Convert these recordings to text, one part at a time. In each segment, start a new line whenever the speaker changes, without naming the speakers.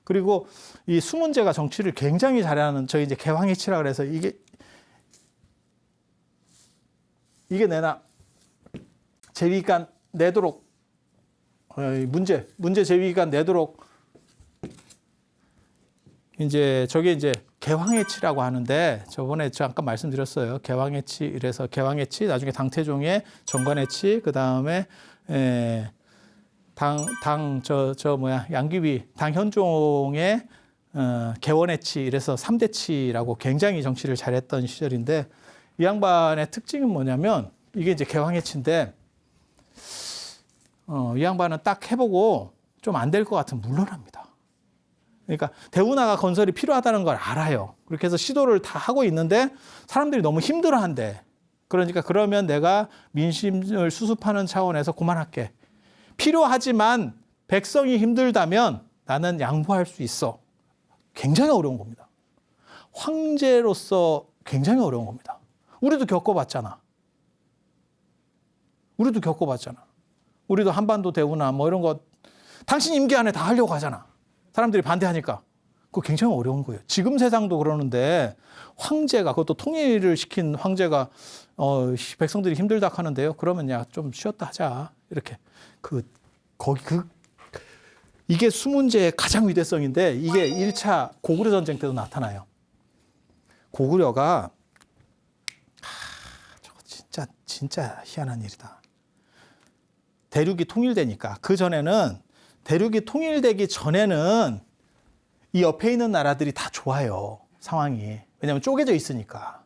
그리고 이 수문제가 정치를 굉장히 잘하는 저희 이제 개황해치라 그래서 이게 내나 제위관 내도록 문제 제위관 내도록 이제 저게 이제 개황해치라고 하는데 저번에 잠깐 말씀드렸어요. 개황해치 이래서 개황해치 나중에 당태종의 정관해치 그다음에 양귀비 당현종의 개원해치 이래서 3대치라고 굉장히 정치를 잘했던 시절인데 이 양반의 특징은 뭐냐면 이게 이제 개황해치인데 이 양반은 딱 해보고 좀 안 될 것 같으면 물러납니다. 그러니까 대운하가 건설이 필요하다는 걸 알아요. 그렇게 해서 시도를 다 하고 있는데 사람들이 너무 힘들어한대. 그러니까 그러면 내가 민심을 수습하는 차원에서 그만할게. 필요하지만 백성이 힘들다면 나는 양보할 수 있어. 굉장히 어려운 겁니다. 황제로서 굉장히 어려운 겁니다. 우리도 겪어봤잖아. 우리도 한반도 대운하 뭐 이런 거 당신 임기 안에 다 하려고 하잖아. 사람들이 반대하니까. 그거 굉장히 어려운 거예요. 지금 세상도 그러는데 황제가 그것도 통일을 시킨 황제가 백성들이 힘들다 하는데요. 그러면 야 좀 쉬었다 하자. 이렇게 이게 수문제의 가장 위대성인데 이게 1차 고구려 전쟁 때도 나타나요. 고구려가 저거 진짜 희한한 일이다. 대륙이 통일되니까 대륙이 통일되기 전에는 이 옆에 있는 나라들이 다 좋아요. 상황이. 왜냐하면 쪼개져 있으니까.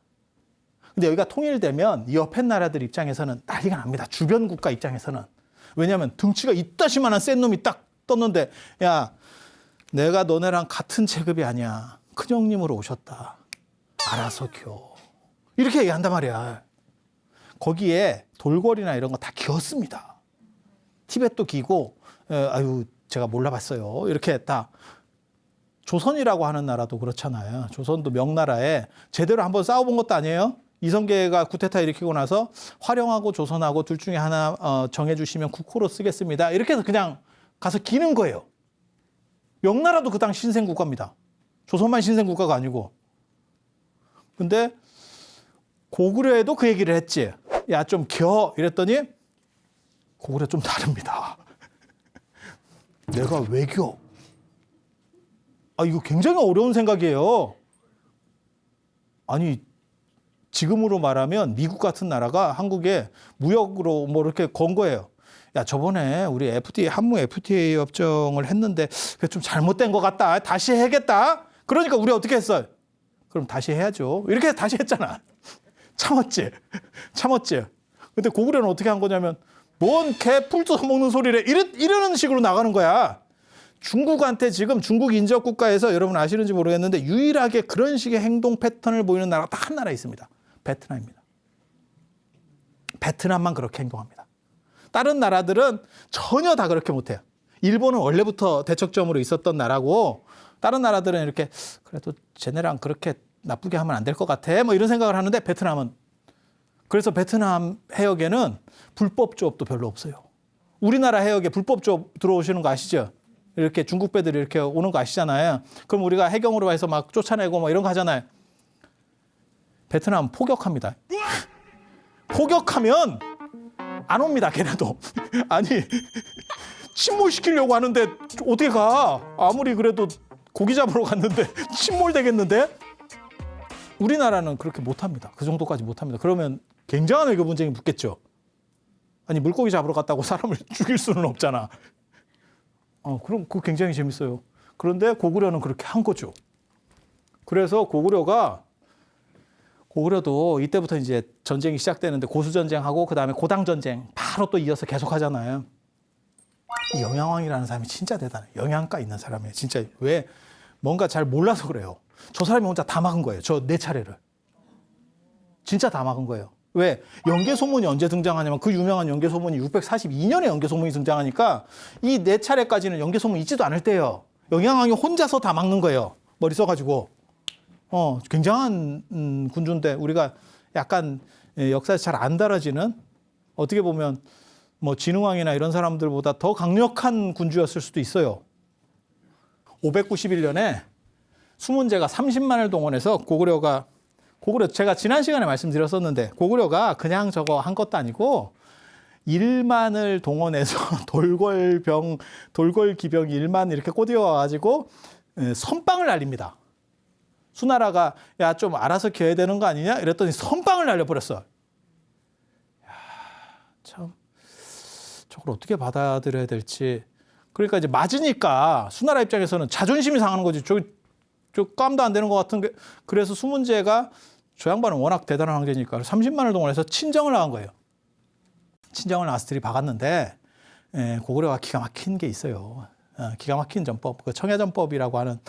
근데 여기가 통일되면 이 옆에 나라들 입장에서는 난리가 납니다. 주변 국가 입장에서는. 왜냐하면 등치가 이따시만한 센 놈이 딱 떴는데 야 내가 너네랑 같은 체급이 아니야. 큰형님으로 오셨다. 알아서 겨. 이렇게 얘기한단 말이야. 거기에 돌궐이나 이런 거 다 기었습니다. 티벳도 기고 제가 몰라봤어요. 이렇게 했다. 조선이라고 하는 나라도 그렇잖아요. 조선도 명나라에 제대로 한번 싸워본 것도 아니에요. 이성계가 쿠데타 일으키고 나서 화령하고 조선하고 둘 중에 하나 정해주시면 국호로 쓰겠습니다. 이렇게 해서 그냥 가서 기는 거예요. 명나라도 그 당시 신생국가입니다. 조선만 신생국가가 아니고. 근데 고구려에도 그 얘기를 했지. 야, 좀 겨. 이랬더니 고구려 좀 다릅니다. 내가 왜 겨? 이거 굉장히 어려운 생각이에요. 아니, 지금으로 말하면 미국 같은 나라가 한국에 무역으로 뭐 이렇게 건 거예요. 야, 저번에 우리 한무 FTA 협정을 했는데 그게 좀 잘못된 것 같다. 다시 해야겠다. 그러니까 우리 어떻게 했어요? 그럼 다시 해야죠. 이렇게 해서 다시 했잖아. 참았지. 근데 고구려는 어떻게 한 거냐면 뭔 개 풀 뜯어 먹는 소리래. 이러는 식으로 나가는 거야. 중국한테 지금 중국 인접 국가에서 여러분 아시는지 모르겠는데 유일하게 그런 식의 행동 패턴을 보이는 나라가 딱 한 나라 있습니다. 베트남입니다. 베트남만 그렇게 행동합니다. 다른 나라들은 전혀 다 그렇게 못해요. 일본은 원래부터 대척점으로 있었던 나라고 다른 나라들은 이렇게 그래도 쟤네랑 그렇게 나쁘게 하면 안 될 것 같아. 뭐 이런 생각을 하는데 베트남은 그래서 베트남 해역에는 불법 조업도 별로 없어요. 우리나라 해역에 불법 조업 들어오시는 거 아시죠? 이렇게 중국 배들이 이렇게 오는 거 아시잖아요. 그럼 우리가 해경으로 해서 막 쫓아내고 뭐 이런 거 하잖아요. 베트남 포격합니다. 포격하면 안 옵니다. 걔네도. 아니 침몰시키려고 하는데 어떻게 가? 아무리 그래도 고기 잡으러 갔는데 침몰되겠는데? 우리나라는 그렇게 못합니다. 그 정도까지 못합니다. 그러면 굉장한 외교 분쟁이 붙겠죠. 아니 물고기 잡으러 갔다고 사람을 죽일 수는 없잖아. 그럼 그거 굉장히 재밌어요. 그런데 고구려는 그렇게 한 거죠. 그래서 고구려도 이때부터 이제 전쟁이 시작되는데 고수전쟁하고 그다음에 고당전쟁 바로 또 이어서 계속 하잖아요. 이 영양왕이라는 사람이 진짜 대단해. 영양가 있는 사람이에요. 진짜 왜 뭔가 잘 몰라서 그래요. 저 사람이 혼자 다 막은 거예요. 저 4차례를. 진짜 다 막은 거예요. 왜? 연개소문이 언제 등장하냐면 그 유명한 연개소문이 642년에 연개소문이 등장하니까 이 4차례까지는 연개소문 있지도 않을 때예요. 영양왕이 혼자서 다 막는 거예요. 머리 써가지고. 굉장한 군주인데 우리가 약간 역사에서 잘 안 다뤄지는 어떻게 보면 뭐 진흥왕이나 이런 사람들보다 더 강력한 군주였을 수도 있어요. 591년에 수문제가 30만을 동원해서 고구려 제가 지난 시간에 말씀드렸었는데 고구려가 그냥 저거 한 것도 아니고 1만을 동원해서 돌궐기병 1만 이렇게 꼬드겨와가지고 선빵을 날립니다. 수나라가 야 좀 알아서 기어야 되는 거 아니냐 이랬더니 선빵을 날려버렸어. 야, 참 저걸 어떻게 받아들여야 될지. 그러니까 이제 맞으니까 수나라 입장에서는 자존심이 상하는 거지. 저 깜도 안 되는 것 같은 게. 그래서 수문제가 저 양반은 워낙 대단한 황제니까 30만을 동원해서 친정을 나간 거예요. 친정을 나와서 들이박았는데 고구려가 기가 막힌 게 있어요. 기가 막힌 전법, 그 청해전법이라고 하는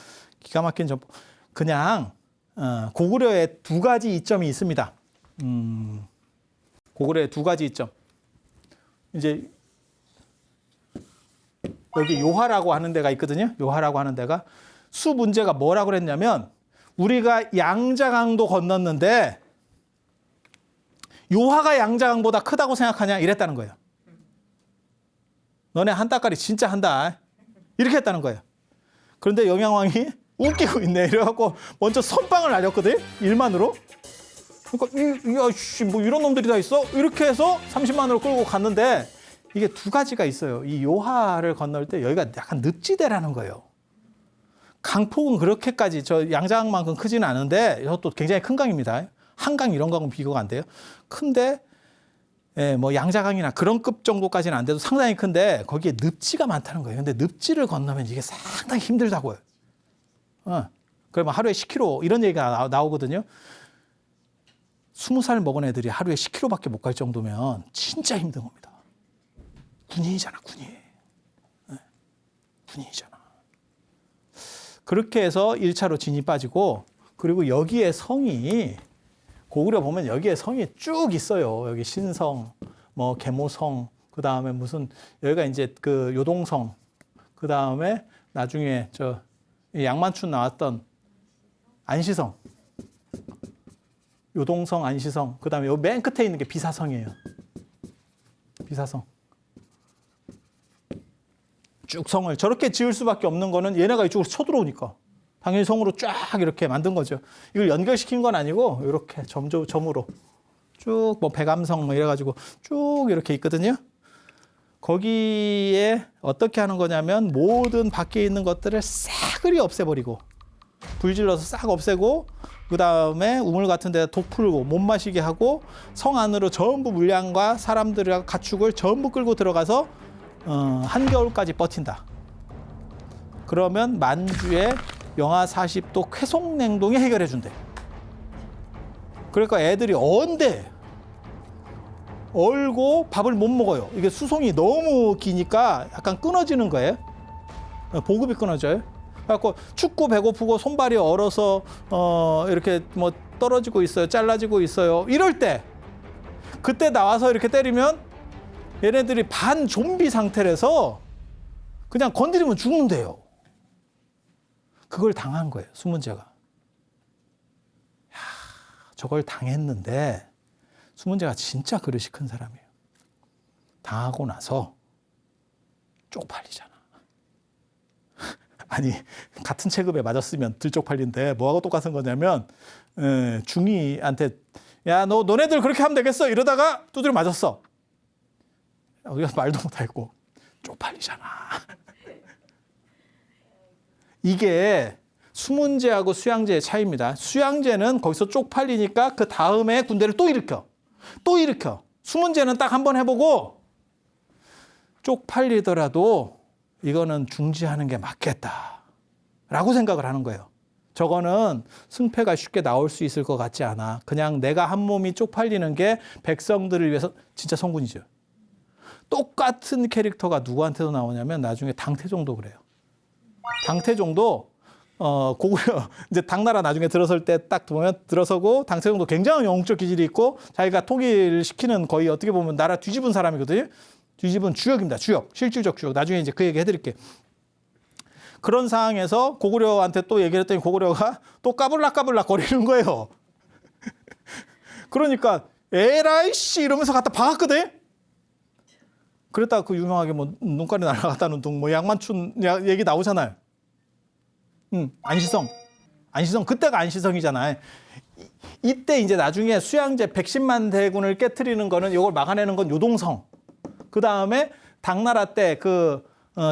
기가 막힌 전법. 그냥 고구려에 두 가지 이점이 있습니다. 고구려에 두 가지 이점. 이제 여기 요하라고 하는 데가 있거든요. 요하라고 하는 데가 수 문제가 뭐라고 그랬냐면 우리가 양자강도 건넜는데 요하가 양자강보다 크다고 생각하냐 이랬다는 거예요. 너네 한 따까리 진짜 한다. 이렇게 했다는 거예요. 그런데 영양왕이 웃기고 있네. 이래갖고 먼저 선빵을 날렸거든. 1만으로. 그러니까 뭐 이런 놈들이 다 있어? 이렇게 해서 30만으로 끌고 갔는데 이게 두 가지가 있어요. 이 요하를 건널 때 여기가 약간 늪지대라는 거예요. 강폭은 그렇게까지 저 양자강만큼 크지는 않은데 이것도 굉장히 큰 강입니다. 한강 이런 거하고는 비교가 안 돼요. 큰데 뭐 양자강이나 그런 급 정도까지는 안 돼도 상당히 큰데 거기에 늪지가 많다는 거예요. 근데 늪지를 건너면 이게 상당히 힘들다고요. 그러면 하루에 10km 이런 얘기가 나오거든요. 20살 먹은 애들이 하루에 10km밖에 못 갈 정도면 진짜 힘든 겁니다. 군인이잖아, 군인. 군인이잖아. 그렇게 해서 1차로 진이 빠지고 그리고 여기에 성이 고구려 보면 여기에 성이 쭉 있어요. 여기 신성, 뭐 계모성, 그 다음에 무슨 여기가 이제 그 요동성, 그 다음에 나중에 저 양만춘 나왔던 안시성, 요동성, 안시성, 그 다음에 요 맨 끝에 있는 게 비사성이에요. 비사성. 쭉 성을 저렇게 지을 수밖에 없는 거는 얘네가 이쪽으로 쳐들어오니까 당연히 성으로 쫙 이렇게 만든 거죠. 이걸 연결시킨 건 아니고 이렇게 점으로 쭉 뭐 백암성 뭐 이래가지고 쭉 이렇게 있거든요. 거기에 어떻게 하는 거냐면 모든 밖에 있는 것들을 싸그리 없애버리고 불질러서 싹 없애고 그 다음에 우물 같은 데다 독 풀고 못 마시게 하고 성 안으로 전부 물량과 사람들과 가축을 전부 끌고 들어가서 한겨울까지 버틴다. 그러면 만주에 영하 40도 쾌속 냉동이 해결해 준대. 그러니까 애들이 언제 얼고 밥을 못 먹어요. 이게 수송이 너무 기니까 약간 끊어지는 거예요. 보급이 끊어져요. 그래갖고 춥고 배고프고 손발이 얼어서 이렇게 뭐 떨어지고 있어요. 잘라지고 있어요. 이럴 때 그때 나와서 이렇게 때리면 얘네들이 반 좀비 상태라서 그냥 건드리면 죽는데요. 그걸 당한 거예요. 수문제가. 저걸 당했는데 수문제가 진짜 그릇이 큰 사람이에요. 당하고 나서 쪽팔리잖아. 아니 같은 체급에 맞았으면 들 쪽팔린데 뭐하고 똑같은 거냐면 중이한테 야 너네들 그렇게 하면 되겠어 이러다가 두드려 맞았어. 우리가 말도 못하겠고 쪽팔리잖아. 이게 수문제하고 수양제의 차이입니다. 수양제는 거기서 쪽팔리니까 그 다음에 군대를 또 일으켜. 수문제는 딱 한 번 해보고 쪽팔리더라도 이거는 중지하는 게 맞겠다라고 생각을 하는 거예요. 저거는 승패가 쉽게 나올 수 있을 것 같지 않아. 그냥 내가 한 몸이 쪽팔리는 게 백성들을 위해서 진짜 성군이죠. 똑같은 캐릭터가 누구한테도 나오냐면 나중에 당태종도 그래요. 당태종도 고구려 이제 당나라 나중에 들어설 때 딱 보면 들어서고 당태종도 굉장히 영웅적 기질이 있고 자기가 통일시키는 거의 어떻게 보면 나라 뒤집은 사람이거든요. 뒤집은 주역입니다. 주역. 실질적 주역. 나중에 이제 그 얘기 해드릴게요. 그런 상황에서 고구려한테 또 얘기를 했더니 고구려가 또 까불락까불락 거리는 거예요. 그러니까 에라이 씨 이러면서 갖다 박았거든. 그랬다가 그 유명하게 뭐 눈깔이 날아갔다는 둥 뭐 양만춘 얘기 나오잖아요. 안시성. 그때가 안시성이잖아요. 이때 이제 나중에 수양제 110만 대군을 깨트리는 거는 이걸 막아내는 건 요동성. 그 다음에 당나라 때 그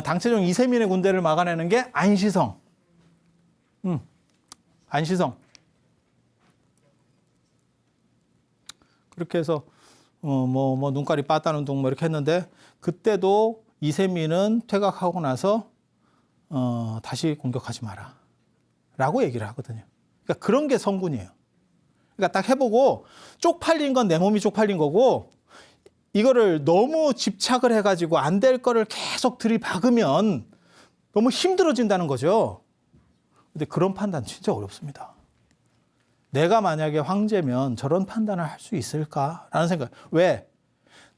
당체종 이세민의 군대를 막아내는 게 안시성. 안시성. 그렇게 해서 눈깔이 빠따는 둥 뭐 이렇게 했는데 그때도 이세민은 퇴각하고 나서 다시 공격하지 마라 라고 얘기를 하거든요. 그러니까 그런 게 성군이에요. 그러니까 딱 해보고 쪽팔린 건 내 몸이 쪽팔린 거고 이거를 너무 집착을 해가지고 안 될 거를 계속 들이박으면 너무 힘들어진다는 거죠. 근데 그런 판단 진짜 어렵습니다. 내가 만약에 황제면 저런 판단을 할 수 있을까라는 생각. 왜?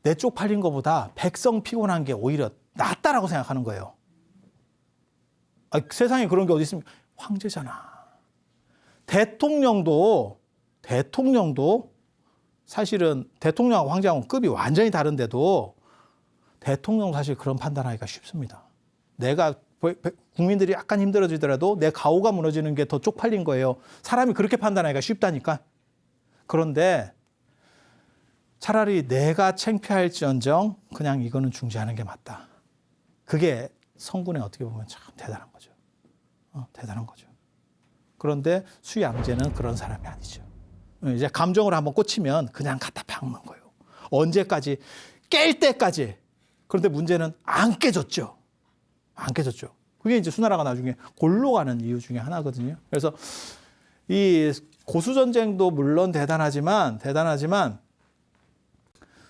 내 쪽팔린 것보다 백성 피곤한 게 오히려 낫다라고 생각하는 거예요. 세상에 그런 게 어디 있습니까? 황제잖아. 대통령도 사실은 대통령하고 황제하고 급이 완전히 다른데도 대통령 사실 그런 판단하기가 쉽습니다. 내가 국민들이 약간 힘들어지더라도 내 가오가 무너지는 게 더 쪽팔린 거예요. 사람이 그렇게 판단하기가 쉽다니까. 그런데 차라리 내가 창피할지언정 그냥 이거는 중지하는 게 맞다. 그게 성군에 어떻게 보면 참 대단한 거죠. 대단한 거죠. 그런데 수양제는 그런 사람이 아니죠. 이제 감정을 한번 꽂히면 그냥 갖다 박는 거예요. 언제까지? 깰 때까지. 그런데 문제는 안 깨졌죠. 그게 이제 수나라가 나중에 골로 가는 이유 중에 하나거든요. 그래서 이 고수전쟁도 물론 대단하지만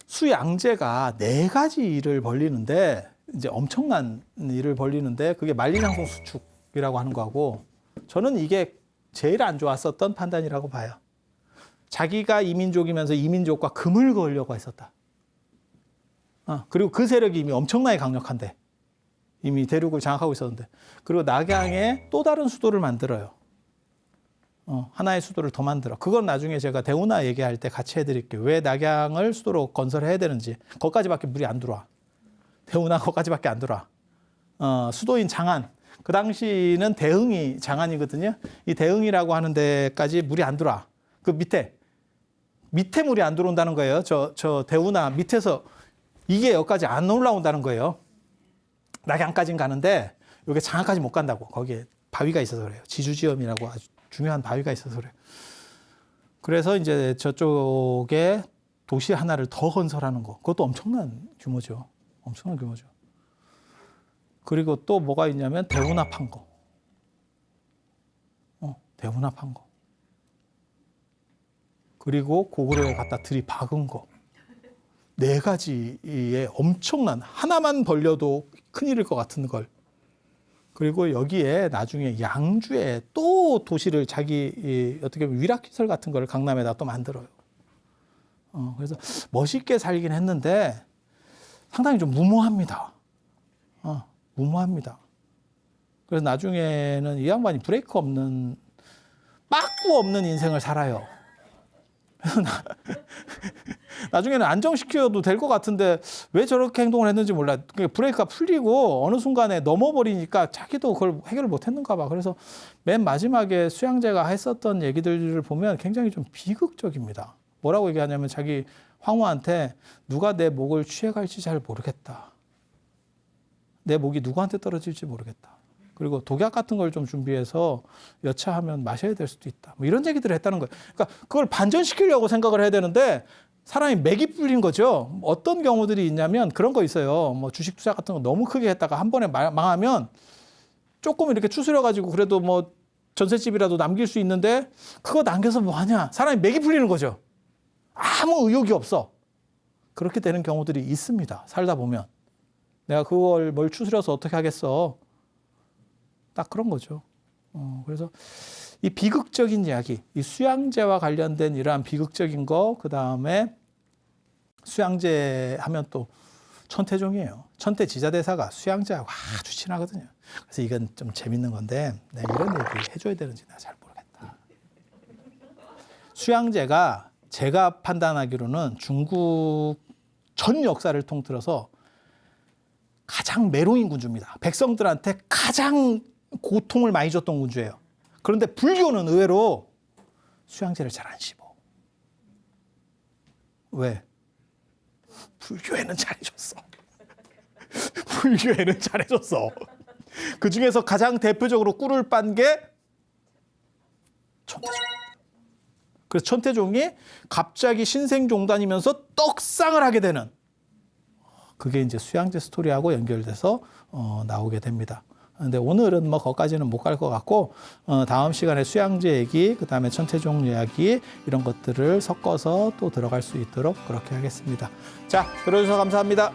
수양제가 4가지 일을 벌리는데 이제 엄청난 일을 벌리는데 그게 만리장성 수축이라고 하는 거고 저는 이게 제일 안 좋았었던 판단이라고 봐요. 자기가 이민족이면서 이민족과 금을 그으려고 했었다. 그리고 그 세력이 이미 엄청나게 강력한데 이미 대륙을 장악하고 있었는데 그리고 낙양에 또 다른 수도를 만들어요. 하나의 수도를 더 만들어. 그건 나중에 제가 대운하 얘기할 때 같이 해드릴게요. 왜 낙양을 수도로 건설해야 되는지. 거기까지밖에 물이 안 들어와. 대운하 거기까지밖에 안 들어와. 수도인 장안. 그 당시는 대흥이 장안이거든요. 이 대흥이라고 하는 데까지 물이 안 들어와. 그 밑에 물이 안 들어온다는 거예요. 저 대운하 밑에서 이게 여기까지 안 올라온다는 거예요. 낙양까지는 가는데 여기 장안까지 못 간다고. 거기에 바위가 있어서 그래요. 지주지엄이라고 아주 중요한 바위가 있어서 그래요. 그래서 이제 저쪽에 도시 하나를 더 건설하는 거. 그것도 엄청난 규모죠. 그리고 또 뭐가 있냐면 대운하 판 거. 대운하 판 거. 그리고 고구려에 갖다 들이박은 거. 4가지의 엄청난 하나만 벌려도 큰일일 것 같은 걸. 그리고 여기에 나중에 양주에 또 도시를 자기 어떻게 보면 위락시설 같은 걸 강남에다 또 만들어요. 그래서 멋있게 살긴 했는데 상당히 좀 무모합니다. 무모합니다. 그래서 나중에는 이 양반이 브레이크 없는 빠꾸 없는 인생을 살아요. 나중에는 안정시켜도 될 것 같은데 왜 저렇게 행동을 했는지 몰라. 브레이크가 풀리고 어느 순간에 넘어버리니까 자기도 그걸 해결을 못했는가 봐. 그래서 맨 마지막에 수양제가 했었던 얘기들을 보면 굉장히 좀 비극적입니다. 뭐라고 얘기하냐면 자기 황후한테 누가 내 목을 취해갈지 잘 모르겠다. 내 목이 누구한테 떨어질지 모르겠다. 그리고 독약 같은 걸 좀 준비해서 여차하면 마셔야 될 수도 있다. 뭐 이런 얘기들을 했다는 거예요. 그러니까 그걸 반전시키려고 생각을 해야 되는데 사람이 맥이 풀린 거죠. 어떤 경우들이 있냐면 그런 거 있어요. 뭐 주식 투자 같은 거 너무 크게 했다가 한 번에 망하면 조금 이렇게 추스려가지고 그래도 뭐 전셋집이라도 남길 수 있는데 그거 남겨서 뭐 하냐. 사람이 맥이 풀리는 거죠. 아무 의욕이 없어. 그렇게 되는 경우들이 있습니다. 살다 보면. 내가 그걸 뭘 추스려서 어떻게 하겠어. 딱 그런 거죠. 그래서 이 비극적인 이야기, 이 수양제와 관련된 이러한 비극적인 거, 그 다음에 수양제 하면 또 천태종이에요. 천태지자대사가 수양제하고 아주 친하거든요. 그래서 이건 좀 재밌는 건데 내가 이런 얘기 해줘야 되는지 내가 잘 모르겠다. 수양제가 제가 판단하기로는 중국 전 역사를 통틀어서 가장 매로인 군주입니다. 백성들한테 가장 고통을 많이 줬던 군주예요. 그런데 불교는 의외로 수양제를 잘 안 씹어. 왜? 불교에는 잘해줬어. 불교에는 잘해줬어. 그 중에서 가장 대표적으로 꿀을 빤 게 천태종. 그래서 천태종이 갑자기 신생종단이면서 떡상을 하게 되는, 그게 이제 수양제 스토리하고 연결돼서 나오게 됩니다. 근데 오늘은 뭐 거기까지는 못 갈 것 같고, 다음 시간에 수양제 얘기, 그 다음에 천태종 이야기, 이런 것들을 섞어서 또 들어갈 수 있도록 그렇게 하겠습니다. 자, 들어주셔서 감사합니다.